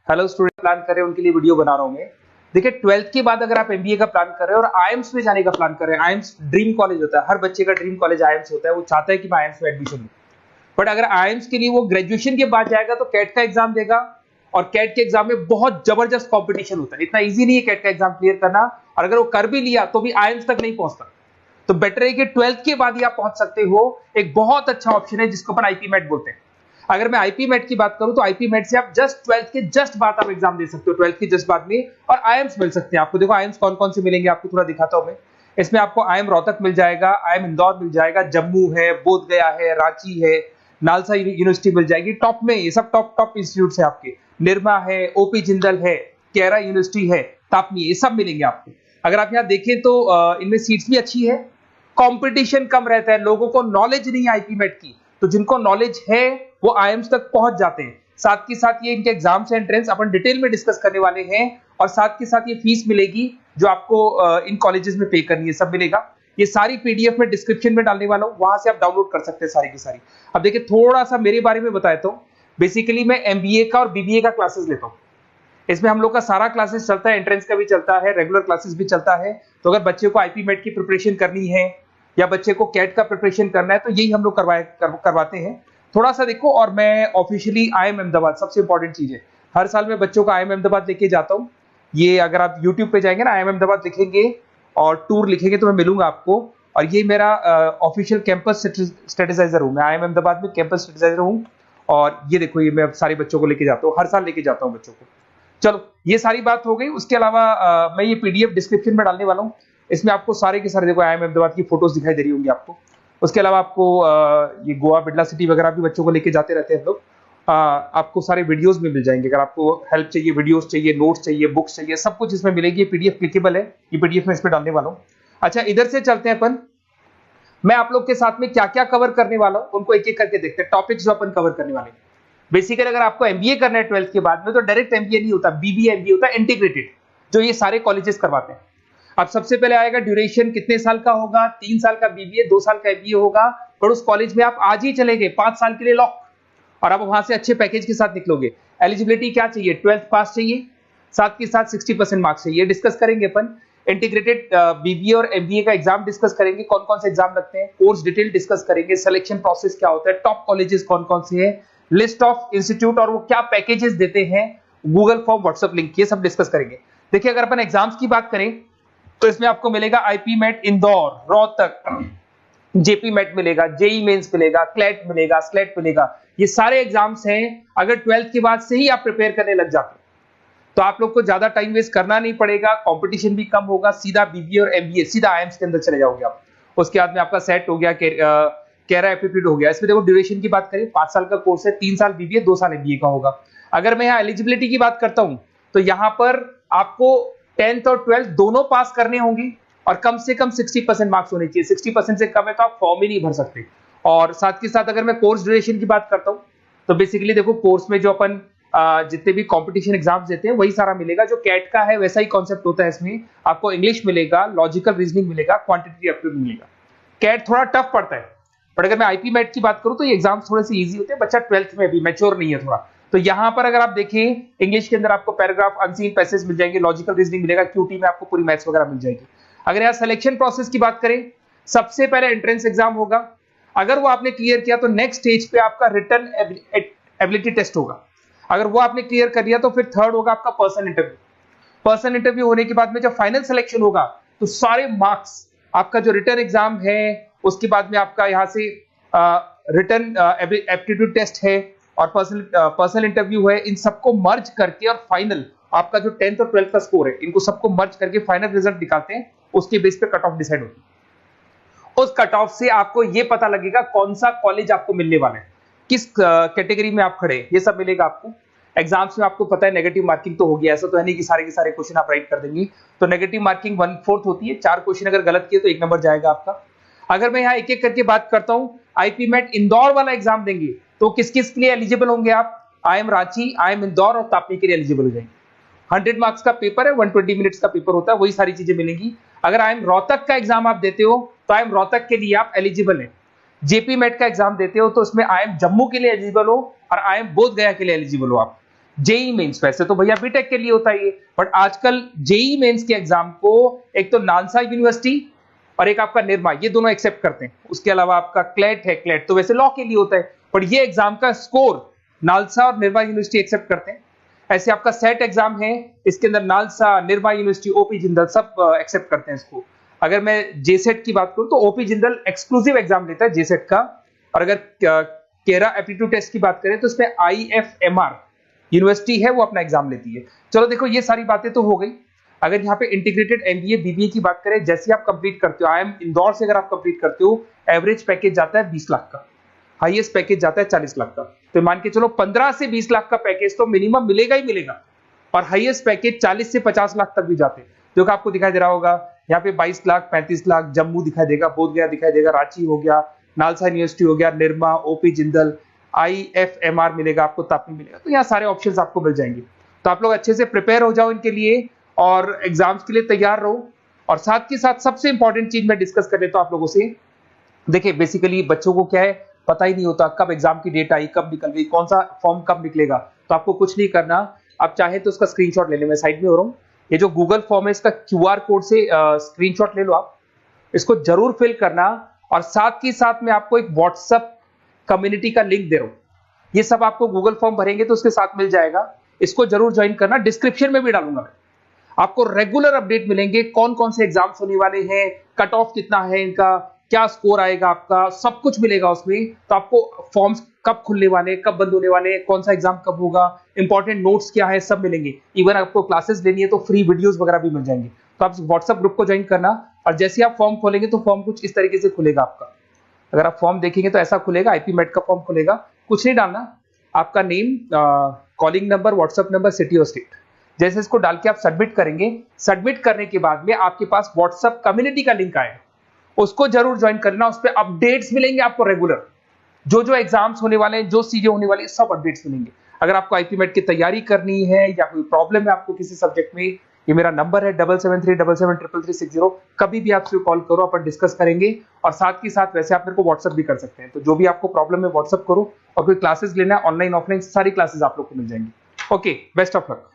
Hello student plan कर रहे हैं उनके लिए वीडियो बना रहा हूं मैं। देखिए 12th के बाद अगर आप एमबीए का प्लान कर रहे हैं और आईएम्स में जाने का प्लान कर रहे हैं, आईएम्स ड्रीम कॉलेज होता है, हर बच्चे का ड्रीम कॉलेज आईएम्स होता है, वो चाहता है कि मैं आईएम्स में एडमिशन लूं। बट अगर आईएम्स के लिए वो ग्रेजुएशन के बाद जाएगा तो कैट का एग्जाम देगा और कैट के एग्जाम में बहुत जबरदस्त कॉम्पिटिशन होता है, इतना ईजी नहीं है कैट का एग्जाम क्लियर करना, और अगर वो कर भी लिया तो भी आईएम्स तक नहीं पहुंचता। तो बेटर है कि 12th के बाद ही आप पहुंच सकते हो। एक बहुत अच्छा ऑप्शन है जिसको अपन आईपी मेट बोलते हैं। अगर मैं आईपी मेट की बात करूं तो आईपी मेट से आप जस्ट 12th के जस्ट बाद आप एग्जाम दे सकते हो, 12th के जस्ट बाद में, और आईएम्स मिल सकते हैं आपको। देखो आईएम्स कौन कौन से मिलेंगे आपको थोड़ा दिखाता हूं मैं। इसमें आपको आईएम रोहतक मिल जाएगा, आईएम इंदौर मिल जाएगा, जम्मू है, बोधगया है, रांची है, नालसा यूनिवर्सिटी मिल जाएगी टॉप में। ये सब टॉप टॉप इंस्टीट्यूट है आपके। निर्मा है, ओपी जिंदल है, केरा यूनिवर्सिटी है, तापनी, ये सब मिलेंगे आपको। अगर आप यहाँ देखें तो इनमें सीट्स भी अच्छी है, कंपटीशन कम रहता है, लोगों को नॉलेज नहीं है आईपी मेट की, तो जिनको नॉलेज है वो आईएम्स तक पहुंच जाते हैं। साथ के साथ ये इनके एग्जाम्स एंट्रेंस अपन डिटेल में डिस्कस करने वाले हैं, और साथ के साथ ये फीस मिलेगी जो आपको इन कॉलेजेस में पे करनी है, सब मिलेगा। ये सारी पीडीएफ में डिस्क्रिप्शन में डालने वाला हूं, वहां से आप डाउनलोड कर सकते हैं सारी की सारी। अब देखिए थोड़ा सा मेरे बारे में बताया तो बेसिकली मैं एमबीए का और बीबीए का क्लासेस लेता हूं। इसमें हम लोग का सारा क्लासेस चलता है, एंट्रेंस का भी चलता है, रेगुलर क्लासेस भी चलता है। तो अगर बच्चे को आईपी मेट की प्रिपरेशन करनी है या बच्चे को कैट का प्रिपरेशन करना है तो यही हम लोग करवाते हैं। थोड़ा सा देखो, और मैं ऑफिशियली आईएम अहमदाबाद, सबसे इंपॉर्टेंट चीज है, हर साल मैं बच्चों को आईएम अहमदाबाद लेके जाता हूँ। ये अगर आप यूट्यूब पे जाएंगे ना, आईएम अहमदाबाद लिखेंगे और टूर लिखेंगे तो मैं मिलूंगा आपको। और ये मेरा ऑफिशियल कैंपस स्ट्रेटेजाइजर हूँ, मैं आईएम अहमदाबाद में कैंपस स्ट्रेटेजाइजर हूँ। और ये देखो, ये मैं सारे बच्चों को लेके जाता हूँ, हर साल लेके जाता हूँ बच्चों को। चलो ये सारी बात हो गई। उसके अलावा मैं ये पीडीएफ डिस्क्रिप्शन में डालने वाला हूँ। इसमें आपको सारे के सारे देखो आईएम अहमदाबाद की फोटोज दिखाई दे रही होंगी आपको। उसके अलावा आपको ये गोवा, बिरला सिटी वगैरह भी बच्चों को लेके जाते रहते हैं हम लोग। आपको सारे वीडियोस में मिल जाएंगे। अगर आपको हेल्प चाहिए, वीडियोस चाहिए, नोट्स चाहिए, बुक्स चाहिए, सब कुछ इसमें मिलेगी। ये पीडीएफ क्लिकेबल है, ये पीडीएफ में इसमें डालने वाला हूँ। अच्छा इधर से चलते हैं अपन, मैं आप लोग के साथ में क्या क्या कवर करने वाला हूँ उनको एक एक करके देखते हैं, टॉपिक्स जो अपन कवर करने वाले हैं। बेसिकली अगर आपको एमबीए करना है 12th के बाद में तो डायरेक्ट एमबीए नहीं होता, बीबीए एमबीए होता है, इंटीग्रेटेड, जो ये सारे कॉलेजेस करवाते हैं। अब सबसे पहले आएगा ड्यूरेशन, कितने साल का होगा, 3 साल का बीबीए, 2 साल का एमबीए होगा। पर उस कॉलेज में आप आज ही चले गए 5 साल के लिए लॉक, और आप वहां से अच्छे पैकेज के साथ निकलोगे। एलिजिबिलिटी क्या चाहिए, 12th पास चाहिए, साथ के साथ 60% मार्क्स चाहिए। डिस्कस करेंगे अपन इंटीग्रेटेड बीबीए और एमबीए का एग्जाम डिस्कस करेंगे, कौन कौन से एग्जाम लगते हैं, कोर्स डिटेल डिस्कस करेंगे, सिलेक्शन प्रोसेस क्या होता है, टॉप कॉलेजेस कौन कौन से हैं, लिस्ट ऑफ इंस्टीट्यूट और वो क्या पैकेजेस देते हैं, गूगल फॉर्म, व्हाट्सएप लिंक, ये सब डिस्कस करेंगे। देखिए अगर अपन एग्जाम्स की बात करें तो इसमें आपको मिलेगा IPMAT Indore, Rohtak, JIPMAT मिलेगा, जेई मेंस मिलेगा, क्लेट मिलेगा, स्लेट मिलेगा। ये सारे एग्जाम्स हैं। अगर 12th के बाद से ही आप प्रिपेयर करने लग जाते हैं तो आप लोग को ज्यादा टाइम वेस्ट करना नहीं पड़ेगा, कंपटीशन भी कम होगा, सीधा बीबीए और एमबीए सीधा आईएम्स के अंदर चले जाओगे आप। उसके बाद में आपका सेट हो गया, कैरा एप्टीट्यूड हो गया। इसमें देखो ड्यूरेशन की बात करें, 5 साल का कोर्स है, 3 साल बीबीए, 2 साल एमबीए का होगा। अगर मैं यहाँ एलिजिबिलिटी की बात करता हूं तो यहाँ पर आपको 10th और 12th दोनों पास करने होंगे और कम से कम 60% मार्क्स होने चाहिए। 60% से कम है तो आप फॉर्म ही नहीं भर सकते। और साथ के साथ अगर मैं कोर्स ड्यूरेशन की बात करता हूं तो बेसिकली देखो कोर्स में जो अपन जितने भी कंपटीशन एग्जाम्स देते हैं वही सारा मिलेगा, जो कैट का है वैसा ही कॉन्सेप्ट होता है। इसमें आपको इंग्लिश मिलेगा, लॉजिकल रीजनिंग मिलेगा, क्वांटिटेटिव एप्टीट्यूड मिलेगा। कैट थोड़ा टफ पड़ता है, बट अगर मैं आईपी मेट की बात करूं तो ये एग्जाम्स थोड़े से इजी होते हैं। बच्चा 12th में भी मैच्योर नहीं है थोड़ा, तो यहां पर अगर आप देखें इंग्लिश के अंदर आपको पैराग्राफ, अनसीन पैसेज मिल जाएंगे, लॉजिकल रीजनिंग मिलेगा, क्यूटी में आपको पूरी मैथ्स वगैरह मिल जाएगी। अगर यहाँ सिलेक्शन प्रोसेस की बात करें, सबसे पहले एंट्रेंस एग्जाम होगा। अगर वो आपने क्लियर किया तो नेक्स्ट स्टेज पे आपका रिटन एबिलिटी टेस्ट होगा। अगर वो आपने क्लियर कर दिया तो फिर थर्ड होगा आपका पर्सनल इंटरव्यू। पर्सनल इंटरव्यू होने के बाद में जब फाइनल सिलेक्शन होगा तो सारे मार्क्स, आपका जो रिटन एग्जाम है, उसके बाद में आपका यहाँ से रिटन एप्टीट्यूड टेस्ट है और पर्सनल इंटरव्यू है, इन सबको मर्ज करके और फाइनल आपका जो 10th और 12th का स्कोर है, इनको सबको मर्ज करके फाइनल रिजल्ट निकालते हैं। उसके बेस पे कट ऑफ डिसाइड होती है। उस कट ऑफ से आपको ये पता लगेगा कौन सा कॉलेज आपको मिलने वाला है, किस कैटेगरी में आप खड़े, ये सब मिलेगा आपको। एग्जाम्स में आपको पता है नेगेटिव मार्किंग तो होगी, ऐसा तो है नहीं कि सारे के सारे क्वेश्चन आप राइट कर देंगे। तो नेगेटिव मार्किंग 1/4 होती है, 4 क्वेश्चन अगर गलत किए तो 1 नंबर जाएगा आपका। अगर मैं यहाँ एक एक करके बात करता हूँ, आईपी मेट इंदौर वाला एग्जाम देंगे तो किस किस के लिए एलिजिबल होंगे आप, आईएम रांची, आईएम इंदौर और तापनी के लिए एलिजिबल हो जाएंगे। 100 मार्क्स का पेपर है, 120 मिनट्स का पेपर होता है, वही सारी चीजें मिलेंगी। अगर आईएम रोहतक का एग्जाम आप देते हो तो आईएम रोहतक के लिए आप एलिजिबल है। जेपी मेट का एग्जाम देते हो तो उसमें आईएम जम्मू के लिए एलिजिबल हो और आईएम बोधगया के लिए एलिजिबल हो आप। जेई मेंस, वैसे तो भैया बीटेक के लिए होता है ये, बट आजकल जेई मेंस के एग्जाम को एक तो नालसा यूनिवर्सिटी और एक आपका निर्मा, ये दोनों एक्सेप्ट करते हैं। उसके अलावा आपका क्लेट है, क्लेट तो वैसे लॉ के लिए होता है, पर ये एग्जाम का स्कोर नालसा और निर्मा यूनिवर्सिटी एक्सेप्ट करते हैं। ऐसे आपका सेट एग्जाम है, इसके अंदर NALSA, Nirma university, OP Jindal सब एक्सेप्ट करते हैं इसको। अगर मैं जेसेट की बात करूं तो ओपी जिंदल एक्सक्लूसिव एग्जाम लेता है जेसेट का, और अगर केरा एप्टीट्यूड टेस्ट की बात करें तो इसमें IFMR यूनिवर्सिटी है वो अपना एग्जाम लेती है। चलो देखो ये सारी बातें तो हो गई। अगर यहाँ पे इंटीग्रेटेड MBA BBA की बात करें, जैसे आप कंप्लीट करते हो, IIM इंदौर से अगर आप कंप्लीट करते हो, एवरेज पैकेज जाता है 20 लाख का, हाईएस्ट पैकेज जाता है 40 लाख का। तो मान के चलो 15 से 20 लाख का पैकेज तो मिनिमम मिलेगा ही मिलेगा, और हाईएस्ट पैकेज 40 से 50 लाख तक भी जाते हैं, जो कि आपको दिखाई दे रहा होगा यहाँ पे 22 लाख, 35 लाख, जम्मू दिखाई देगा, बोधगया दिखाई देगा, रांची हो गया, नालसा यूनिवर्सिटी हो गया, निर्मा, ओपी जिंदल, IFMR मिलेगा आपको, तापी मिलेगा। तो यहाँ सारे ऑप्शंस आपको मिल जाएंगे। तो आप लोग अच्छे से प्रिपेयर हो जाओ इनके लिए और एग्जाम्स के लिए तैयार रहो। और साथ के साथ सबसे इंपॉर्टेंट चीज मैं डिस्कस कर लेता हूं आप लोगों से। देखिए बेसिकली बच्चों को क्या है, पता ही नहीं होता कब एग्जाम की डेट आई, कब निकल गई, कौन सा फॉर्म कब निकलेगा। तो आपको कुछ नहीं करना, आप चाहे तो उसका स्क्रीनशॉट ले लें, मैं साइड में हो रहा हूँ। ये जो गूगल फॉर्म है इसका QR कोड से स्क्रीनशॉट ले लो आप, इसको जरूर फिल करना। और साथ ही साथ में आपको एक व्हाट्सएप कम्युनिटी का लिंक दे रहा हूं, ये सब आपको गूगल फॉर्म भरेंगे तो उसके साथ मिल जाएगा, इसको जरूर ज्वाइन करना। डिस्क्रिप्शन में भी डालूंगा मैं, आपको रेगुलर अपडेट मिलेंगे, कौन कौन से एग्जाम्स होने वाले हैं, कट ऑफ कितना है इनका, क्या स्कोर आएगा आपका, सब कुछ मिलेगा उसमें। तो आपको फॉर्म्स कब खुलने वाले, कब बंद होने वाले, कौन सा एग्जाम कब होगा, इंपॉर्टेंट नोट्स क्या है, सब मिलेंगे। इवन आपको क्लासेस लेनी है तो फ्री वीडियोस वगैरह भी मिल जाएंगे। तो आप व्हाट्सएप ग्रुप को ज्वाइन करना, और जैसे आप फॉर्म खोलेंगे तो फॉर्म कुछ इस तरीके से खुलेगा आपका। अगर आप फॉर्म देखेंगे तो ऐसा खुलेगा, IP MET का फॉर्म खुलेगा। कुछ नहीं डालना, आपका name, calling number, WhatsApp number, city और स्टेट, जैसे इसको डाल के आप सबमिट करेंगे। सबमिट करने के बाद में आपके पास व्हाट्सएप कम्युनिटी का लिंक आएगा, उसको जरूर ज्वाइन करना। उस पर अपडेट्स मिलेंगे आपको रेगुलर, जो एग्जाम्स होने वाले हैं, जो चीजें होने वाली है, सब अपडेट्स मिलेंगे। अगर आपको IP MET की तैयारी करनी है या कोई प्रॉब्लम है आपको किसी सब्जेक्ट में, ये मेरा नंबर है 7737733360, कभी भी आपसे कॉल करो, अपन डिस्कस करेंगे। और साथ ही साथ वैसे आप मेरे को व्हाट्सएप भी कर सकते हैं, तो जो भी आपको प्रॉब्लम है व्हाट्सएप करो। और कोई क्लासेस लेना है ऑनलाइन ऑफलाइन, सारी क्लासेस आप लोग को मिल जाएंगी। Okay, best of luck.